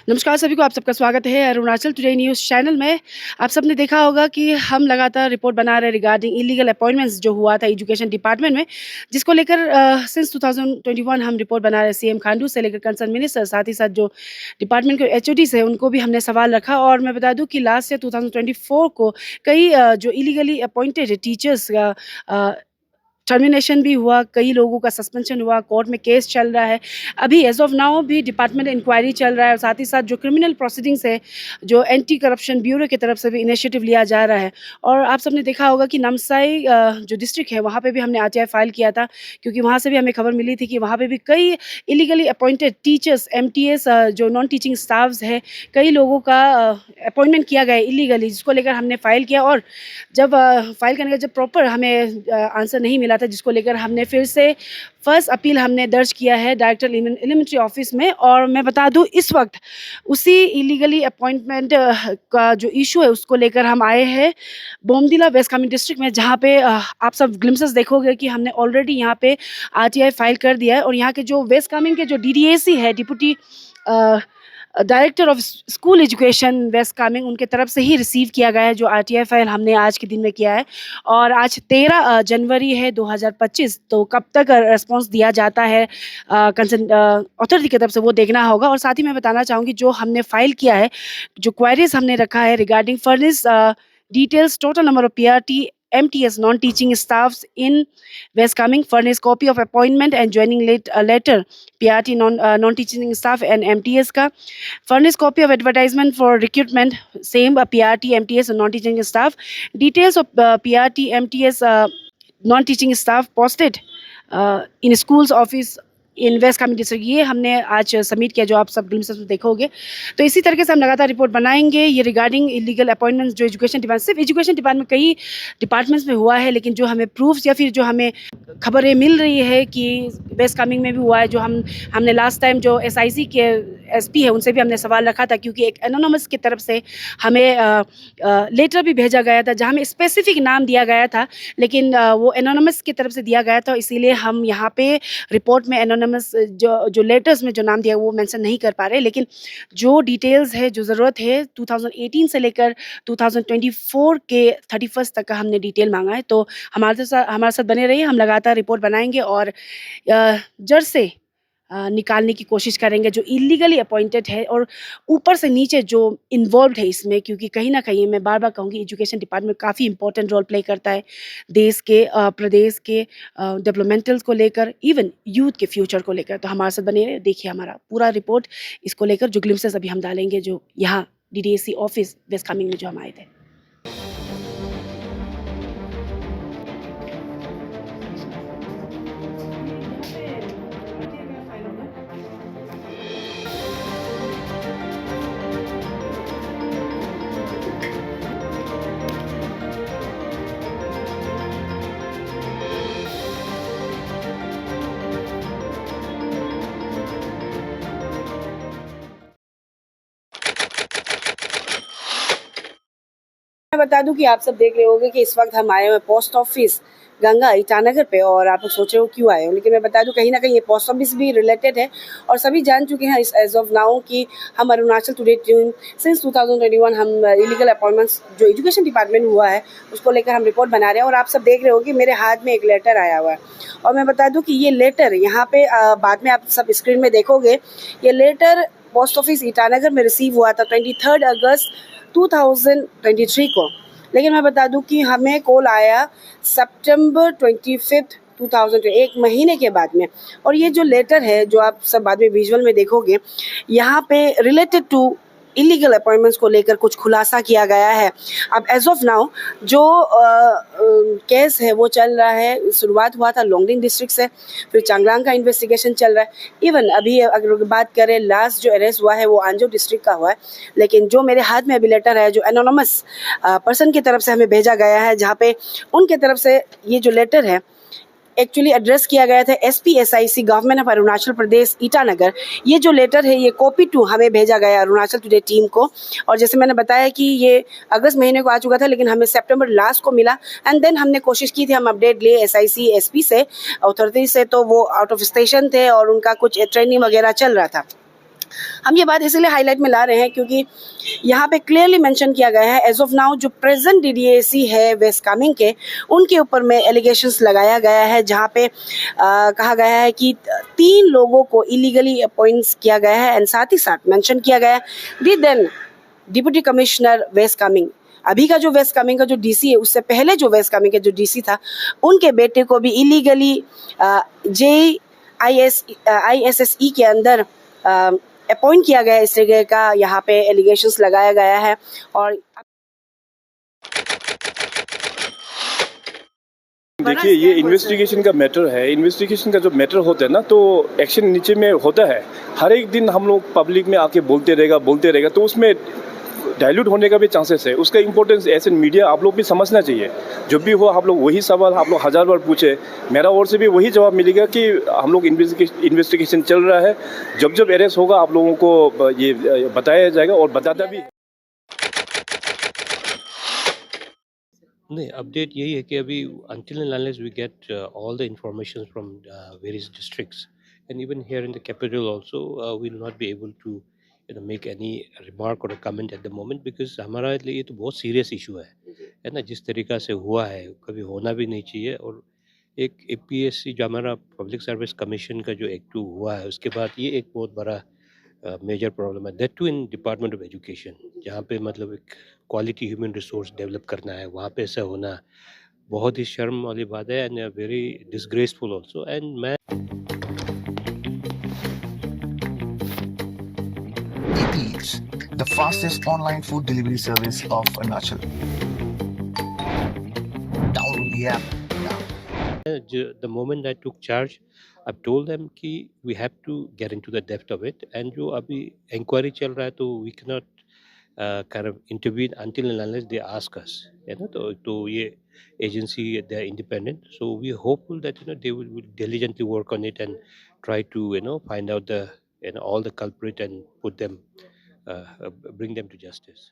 नमस्कार सभी को, आप सबका स्वागत है अरुणाचल टुडे न्यूज़ चैनल में। आप सबने देखा होगा कि हम लगातार रिपोर्ट बना रहे हैं रिगार्डिंग इलीगल अपॉइंटमेंट्स जो हुआ था एजुकेशन डिपार्टमेंट में, जिसको लेकर सिंस 2021 हम रिपोर्ट बना रहे हैं। सीएम खांडू से लेकर कंसर्न मिनिस्टर, साथ ही साथ जो डिपार्टमेंट के एचओडीज है उनको भी हमने सवाल रखा। और मैं बता दूं कि लास्ट ईयर 2024 को कई जो इलीगली अपॉइंटेड टीचर्स टर्मिनेशन भी हुआ, कई लोगों का सस्पेंशन हुआ, कोर्ट में केस चल रहा है। अभी एज़ ऑफ नाउ भी डिपार्टमेंट इंक्वायरी चल रहा है और साथ ही साथ जो क्रिमिनल प्रोसीडिंग्स है, जो एंटी करप्शन ब्यूरो की तरफ से भी इनिशिएटिव लिया जा रहा है। और आप सबने देखा होगा कि नामसाई जो डिस्ट्रिक्ट है वहाँ पे भी हमने आरटीआई फाइल किया था, क्योंकि वहाँ से भी हमें खबर मिली थी कि वहाँ पे भी कई इलीगली अपॉइंटेड टीचर्स, एमटीएस जो नॉन टीचिंग स्टाफ्स है, कई लोगों का अपॉइंटमेंट किया गया है इलीगली, जिसको लेकर हमने फ़ाइल किया। और जब फ़ाइल करने का जब प्रॉपर हमें आंसर नहीं मिला था, जिसको लेकर हमने फिर से फर्स्ट अपील हमने दर्ज किया है डायरेक्टर एलिमेंट्री ऑफिस में। और मैं बता दूं, इस वक्त उसी इलीगली अपॉइंटमेंट का जो इशू है उसको लेकर हम आए हैं बोमदीला वेस्ट कामेंग डिस्ट्रिक्ट में, जहां पे आप सब ग्लिम्सेस देखोगे कि हमने ऑलरेडी यहां पे आरटीआई फाइल कर दिया है। और यहाँ के जो वेस्ट कामेंग के जो डीडीएसी है, deputy director of school education West Kameng, उनके तरफ से ही रिसीव किया गया है जो आरटीआई फाइल हमने आज के दिन में किया है। और आज 13 जनवरी है 2025, तो कब तक रिस्पांस दिया जाता है कंसर्न अथॉरिटी की तरफ से, वो देखना होगा। और साथ ही मैं बताना चाहूँगी, जो हमने फाइल किया है, जो क्वेरीज हमने रखा है regarding furnish details, total number of PRT, MTS non-teaching staffs in West Coming, furnish copy of appointment and joining letter PRT non-teaching staff and MTS का, furnish copy of advertisement for recruitment, same PRT, MTS and non-teaching staff, details of PRT, MTS non-teaching staff posted in schools office in West Kameng district, ये हमने आज submit किया, जो आप सब glimpses में देखोगे। तो इसी तरीके से हम लगातार रिपोर्ट बनाएंगे ये रिगार्डिंग इलीगल अपॉइंटमेंट्स जो एजुकेशन डिपार्टमेंट, सिर्फ एजुकेशन डिपार्टमेंट में, कई डिपार्टमेंट्स में हुआ है, लेकिन जो हमें प्रूफ्स या फिर जो हमें खबरें मिल रही है कि वेस्ट कामेंग में भी हुआ है, जो हमने लास्ट टाइम जो एसआईसी के एसपी है उनसे भी हमने सवाल रखा था, क्योंकि एक एनोनिमस की तरफ से हमें लेटर भी भेजा गया था जहाँ हमें स्पेसिफिक नाम दिया गया था, लेकिन वो एनोनिमस की तरफ से दिया गया था। इसीलिए हम यहाँ पे रिपोर्ट में एनोनिमस जो लेटर्स में जो नाम दिया वो मेंशन नहीं कर पा रहे, लेकिन जो डिटेल्स है, जो ज़रूरत है 2018 से लेकर 2024 के 31 तक का हमने डिटेल मांगा है। तो हमारे साथ बने रहिए, हम लगातार रिपोर्ट बनाएंगे और जड़ से निकालने की कोशिश करेंगे जो इलीगली अपॉइंटेड है और ऊपर से नीचे जो इन्वॉल्व है इसमें, क्योंकि कहीं ना कहीं मैं बार बार कहूँगी एजुकेशन डिपार्टमेंट काफ़ी इंपॉर्टेंट रोल प्ले करता है देश के, प्रदेश के डेवलपमेंटल्स को लेकर, इवन यूथ के फ्यूचर को लेकर। तो हमारे साथ बने रहे, देखिए हमारा पूरा रिपोर्ट इसको लेकर, जो ग्लिम्सेस अभी हम डालेंगे जो यहाँ डीडीएसी ऑफिस वेस्ट कामेंग में जो हम आए थे। मैं बता दूं कि आप सब देख रहे होंगे कि इस वक्त हम आए हुए पोस्ट ऑफिस गंगा ईटानगर पे, और आप लोग सोच रहे हो क्यों आए हो, लेकिन मैं बता दूं कहीं ना कहीं ये पोस्ट ऑफिस भी रिलेटेड है और सभी जान चुके हैं इस एज ऑफ नाउ कि हम अरुणाचल टुडे टीम सिंस 2021 हम इलीगल अपॉइंटमेंट्स जो एजुकेशन डिपार्टमेंट हुआ है उसको लेकर हम रिपोर्ट बना रहे हैं। और आप सब देख रहे हो कि मेरे हाथ में एक लेटर आया हुआ है, और मैं बता दूँ कि ये लेटर यहाँ पे बाद में आप सब स्क्रीन में देखोगे, ये लेटर पोस्ट ऑफिस ईटानगर में रिसीव हुआ था 23 अगस्त 2023 को। लेकिन मैं बता दूं कि हमें कॉल आया सितंबर 25 2000, एक महीने के बाद में। और ये जो लेटर है जो आप सब बाद में विजुअल में देखोगे, यहाँ पे रिलेटेड टू इलीगल अपॉइंटमेंट्स को लेकर कुछ खुलासा किया गया है। अब एज ऑफ नाउ जो केस है वो चल रहा है, शुरुआत हुआ था लोंगडिंग डिस्ट्रिक्ट से, फिर चांगलांग का इन्वेस्टिगेशन चल रहा है। इवन अभी अगर बात करें लास्ट जो अरेस्ट हुआ है वो आंजो डिस्ट्रिक्ट का हुआ है। लेकिन जो मेरे हाथ में अभी लेटर है जो एनोनिमस पर्सन की तरफ से हमें भेजा गया है, जहाँ पे उनके तरफ से ये जो लेटर है एक्चुअली एड्रेस किया गया था SPSIC government of Arunachal Pradesh Itanagar. ये जो लेटर है ये कॉपी टू हमें भेजा गया अरुणाचल टुडे टीम को, और जैसे मैंने बताया कि ये अगस्त महीने को आ चुका था, लेकिन हमें सितंबर लास्ट को मिला। एंड देन हमने कोशिश की थी हम अपडेट लिए SIC SP से, अथॉरिटी से, तो वो आउट ऑफ स्टेशन थे और उनका कुछ ट्रेनिंग वगैरह चल रहा था। हम ये बात इसीलिए हाईलाइट में ला रहे हैं क्योंकि यहाँ पे क्लियरली मेंशन किया गया है एज ऑफ नाउ जो प्रेजेंट डीडीएसी है वेस्ट कामेंग के, उनके ऊपर में एलिगेशंस लगाया गया है, जहाँ पे कहा गया है कि 3 लोगों को इलीगली अपॉइंट्स किया गया है, एंड साथ ही साथ मेंशन किया गया है the then deputy commissioner west Kameng, अभी का जो वेस्ट कामेंग का जो डीसी है, उससे पहले जो वेस्ट कामेंग का जो डीसी था, उनके बेटे को भी इलीगली ISSE के अंदर अपॉइंट किया गया है। इस तरह का यहाँ पे एलिगेशंस लगाया गया है। और देखिए, ये इन्वेस्टिगेशन का मैटर है। इन्वेस्टिगेशन का जो मैटर होता है ना, तो एक्शन नीचे में होता है। हर एक दिन हम लोग पब्लिक में आके बोलते रहेगा, तो उसमें डाइल्यूट होने का भी चांसेस है। उसका इंपॉर्टेंस एज एन मीडिया आप लोग भी समझना चाहिए। जब भी हो आप लोग वही सवाल आप लोग 1000 बार पूछे, मेरा ओर से भी वही जवाब मिलेगा कि हम लोग इन्वेस्टिगेशन चल रहा है। जब अरेस्ट होगा आप लोगों को ये बताया जाएगा और बताता भी। नहीं, अपडेट यही है कि अभी until and unless we get all the information from various districts and even here in the capital also, we will not be able to make any remark or a comment at the moment because हमारा लिए ये तो बहुत serious issue है ना। जिस तरीक़ा से हुआ है कभी होना भी नहीं चाहिए। और एक APSC जो हमारा पब्लिक सर्विस कमीशन का जो एक्ट 2 हुआ है, उसके बाद ये एक बहुत बड़ा मेजर प्रॉब्लम है, that too in department of education, जहाँ पे मतलब एक क्वालिटी ह्यूमन रिसोर्स डेवलप करना है, वहाँ पे ऐसा होना बहुत ही शर्म वाली बात है and very disgraceful also. And मैं Eats, the fastest online food delivery service of Arunachal. Download the app now. the moment I took charge, I've told them कि we have to get into the depth of it, and जो अभी inquiry चल रहा है तो we cannot kind of intervene until and unless they ask us, है ना। तो ये agency, they are independent, so we are hopeful that they will diligently work on it and try to find out the all the culprit and put them bring them to justice.